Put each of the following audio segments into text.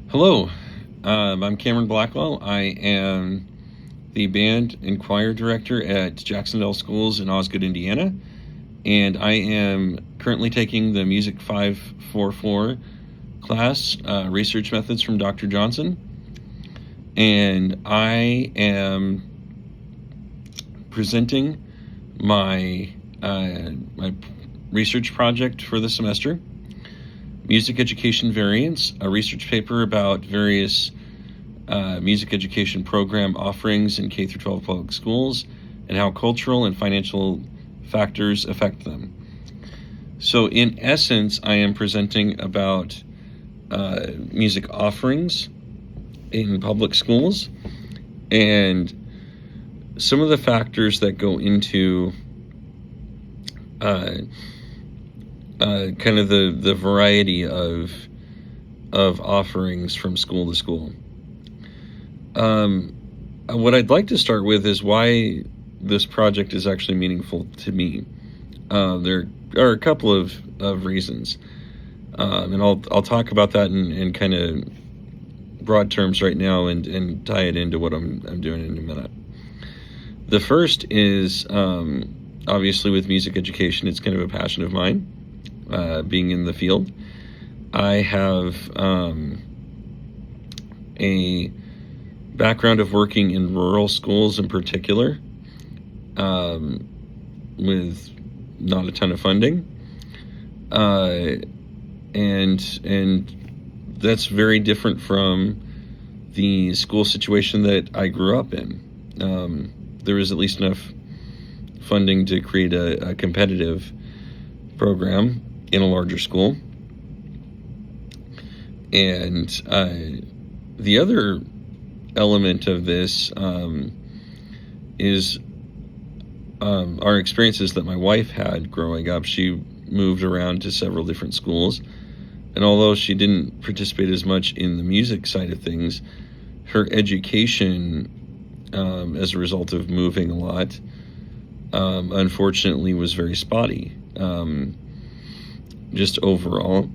Hello, I'm Cameron Blackwell. I am the band and choir director at Jacksonville Schools in Osgood, Indiana, and I am currently taking the Music 544 class, Research Methods from Dr. Johnson, and I am presenting my my research project for the semester. Music Education Variants, a research paper about various music education program offerings in K-12 public schools and how cultural and financial factors affect them. So in essence, I am presenting about music offerings in public schools and some of the factors that go into kind of the variety of offerings from school to school. What I'd like to start with is why this project is actually meaningful to me. There are a couple of reasons, and I'll talk about that in kind of broad terms right now and tie it into what I'm doing in a minute. The first is obviously with music education, it's kind of a passion of mine. Being in the field, I have a background of working in rural schools in particular, with not a ton of funding, and that's very different from the school situation that I grew up in. There was at least enough funding to create a competitive program in a larger school. And the other element of this is our experiences that my wife had growing up. She moved around to several different schools, and although she didn't participate as much in the music side of things, her education as a result of moving a lot unfortunately was very spotty. Just overall,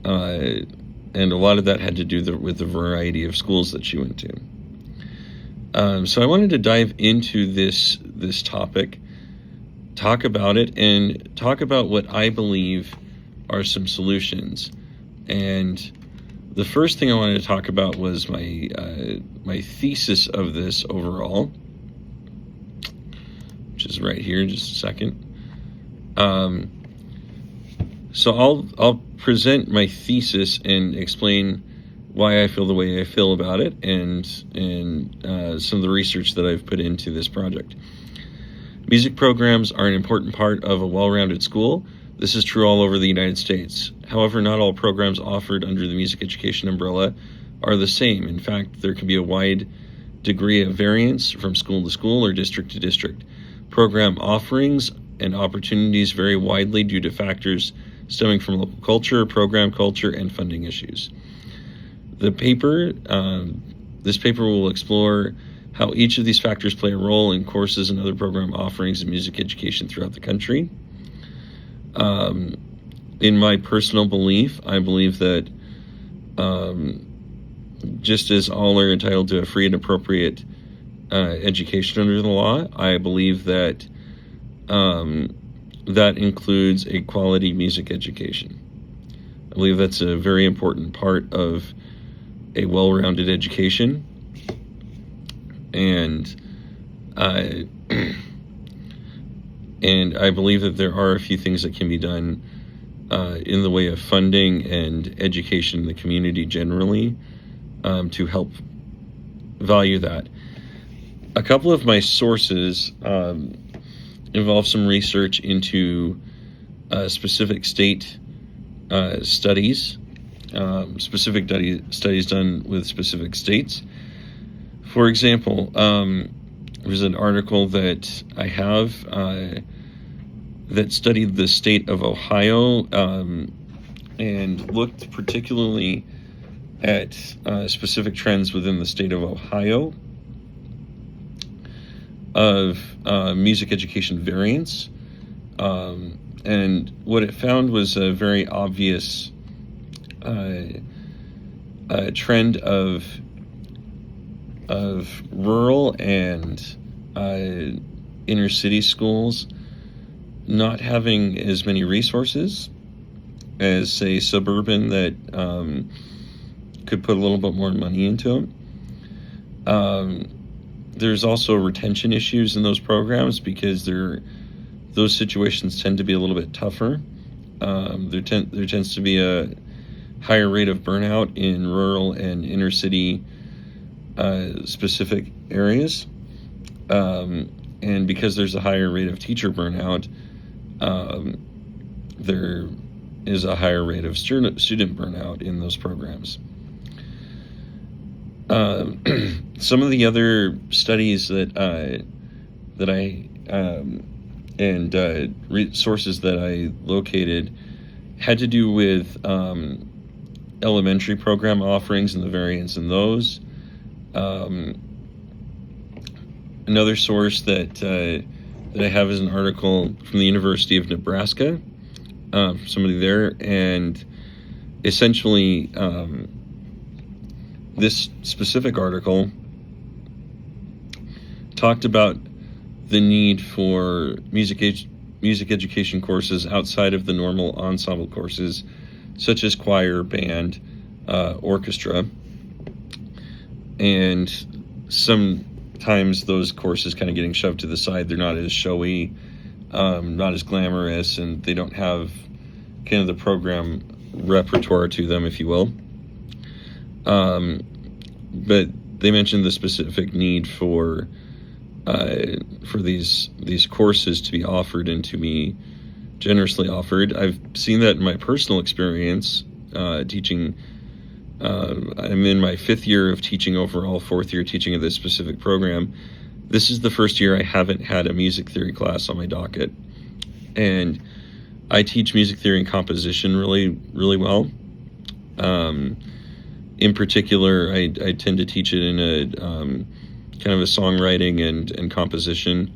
and a lot of that had to do with the variety of schools that she went to. So I wanted to dive into this topic, talk about it, and talk about what I believe are some solutions. And the first thing I wanted to talk about was my thesis of this overall, which is right here in just a second. So I'll present my thesis and explain why I feel the way I feel about it, and some of the research that I've put into this project. Music programs are an important part of a well-rounded school. This is true all over the United States. However, not all programs offered under the music education umbrella are the same. In fact, there can be a wide degree of variance from school to school or district to district. Program offerings and opportunities vary widely due to factors stemming from local culture, program culture, and funding issues. This paper will explore how each of these factors play a role in courses and other program offerings in music education throughout the country. In my personal belief, I believe that just as all are entitled to a free and appropriate education under the law, I believe that that includes a quality music education. I believe that's a very important part of a well-rounded education, and I believe that there are a few things that can be done in the way of funding and education in the community generally to help value that. A couple of my sources involve some research into specific state studies, specific studies done with specific states. For example, there's an article that I have that studied the state of Ohio and looked particularly at specific trends within the state of Ohio of music education variance. And what it found was a very obvious trend of rural and inner city schools not having as many resources as, say, suburban that could put a little bit more money into them. There's also retention issues in those programs because those situations tend to be a little bit tougher. There tends to be a higher rate of burnout in rural and inner city specific areas. And because there's a higher rate of teacher burnout, there is a higher rate of student burnout in those programs. Some of the other studies that I sources that I located had to do with elementary program offerings and the variance in those. Another source that I have is an article from the University of Nebraska, somebody there, and essentially this specific article talked about the need for music education courses outside of the normal ensemble courses, such as choir, band, orchestra, and sometimes those courses kind of getting shoved to the side. They're not as showy, not as glamorous, and they don't have kind of the program repertoire to them, if you will. But they mentioned the specific need for these courses to be offered and to be generously offered. I've seen that in my personal experience teaching. I'm in my 5th year of teaching overall, 4th year teaching of this specific program. This is the first year I haven't had a music theory class on my docket. And I teach music theory and composition really, really well. In particular, I tend to teach it in a kind of a songwriting and composition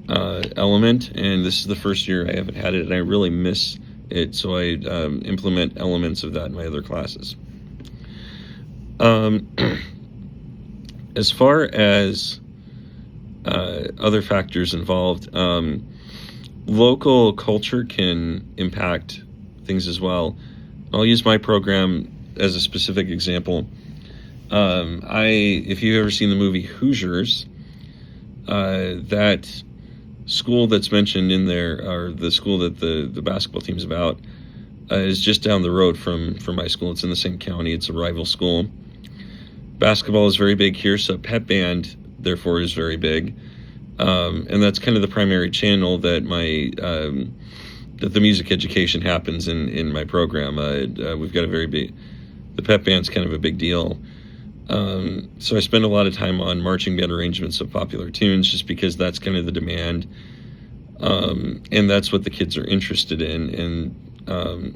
element, and this is the first year I haven't had it, and I really miss it, so I implement elements of that in my other classes. As far as other factors involved, local culture can impact things as well. I'll use my program as a specific example. If you've ever seen the movie Hoosiers, that school that's mentioned in there, or the school that the basketball team's about, is just down the road from my school. It's in the same county. It's a rival school. Basketball is very big here, so pep band, therefore, is very big. And that's kind of the primary channel that that the music education happens in my program. We've got the pep band's kind of a big deal. So I spend a lot of time on marching band arrangements of popular tunes just because that's kind of the demand. And that's what the kids are interested in. And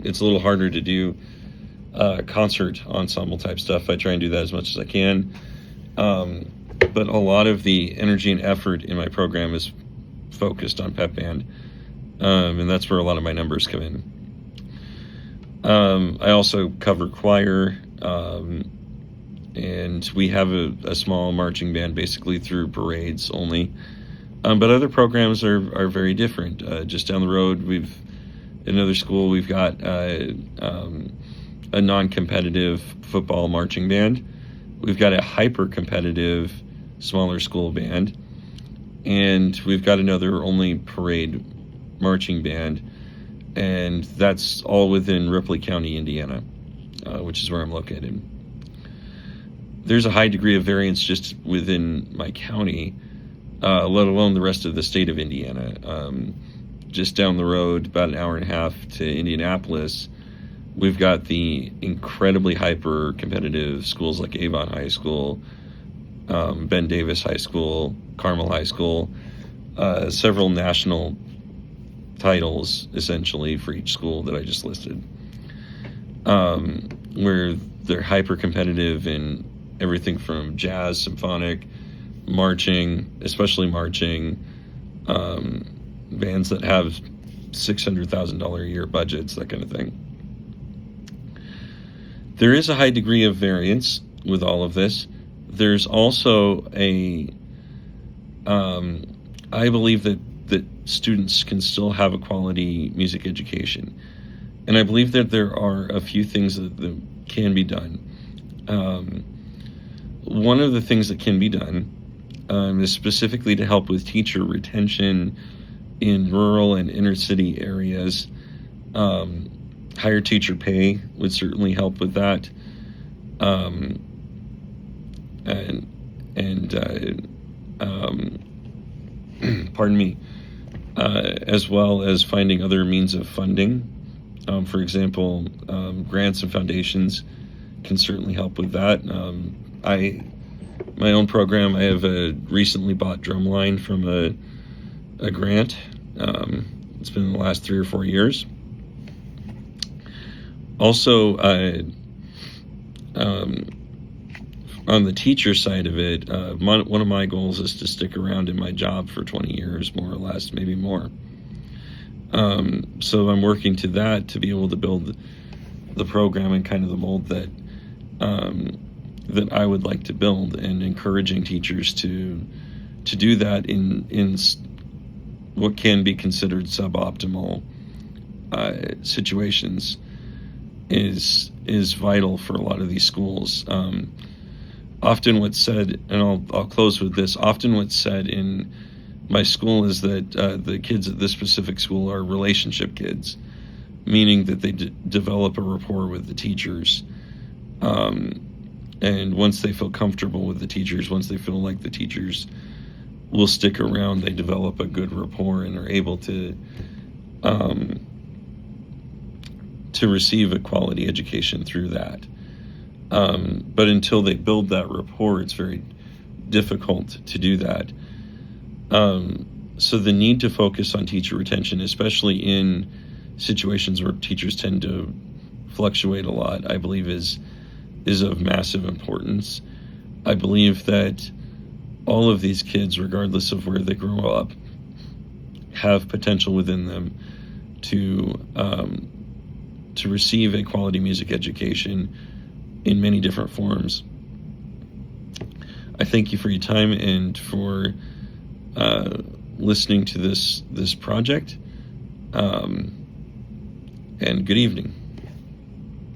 it's a little harder to do concert ensemble type stuff. I try and do that as much as I can. But a lot of the energy and effort in my program is focused on pep band. And that's where a lot of my numbers come in. I also cover choir, and we have a small marching band basically through parades only. But other programs are very different. Just down the road, in another school, we've got a non-competitive football marching band. We've got a hyper-competitive smaller school band. And we've got another only parade marching band. And that's all within Ripley County, Indiana, which is where I'm located. There's a high degree of variance just within my county, let alone the rest of the state of Indiana. Just down the road, about an hour and a half to Indianapolis, we've got the incredibly hyper-competitive schools like Avon High School, Ben Davis High School, Carmel High School, several national titles, essentially, for each school that I just listed, where they're hyper-competitive in everything from jazz, symphonic, marching, especially marching, bands that have $600,000 a year budgets, that kind of thing. There is a high degree of variance with all of this. There's also I believe that students can still have a quality music education. And I believe that there are a few things that can be done. One of the things that can be done is specifically to help with teacher retention in rural and inner city areas. Higher teacher pay would certainly help with that. Pardon me, as well as finding other means of funding. For example, grants and foundations can certainly help with that. My own program, I have a recently bought drumline from a grant. It's been in the last 3 or 4 years. Also, on the teacher side of it, one of my goals is to stick around in my job for 20 years, more or less, maybe more. So I'm working to that to be able to build the program and kind of the mold that I would like to build, and encouraging teachers to do that in what can be considered suboptimal situations is vital for a lot of these schools. Often what's said, and I'll close with this, often what's said in my school is that the kids at this specific school are relationship kids, meaning that they develop a rapport with the teachers. And once they feel comfortable with the teachers, once they feel like the teachers will stick around, they develop a good rapport and are able to receive a quality education through that. But until they build that rapport, it's very difficult to do that. So the need to focus on teacher retention, especially in situations where teachers tend to fluctuate a lot, I believe is of massive importance. I believe that all of these kids, regardless of where they grow up, have potential within them to receive a quality music education in many different forms. I thank you for your time and for listening to this project. And good evening.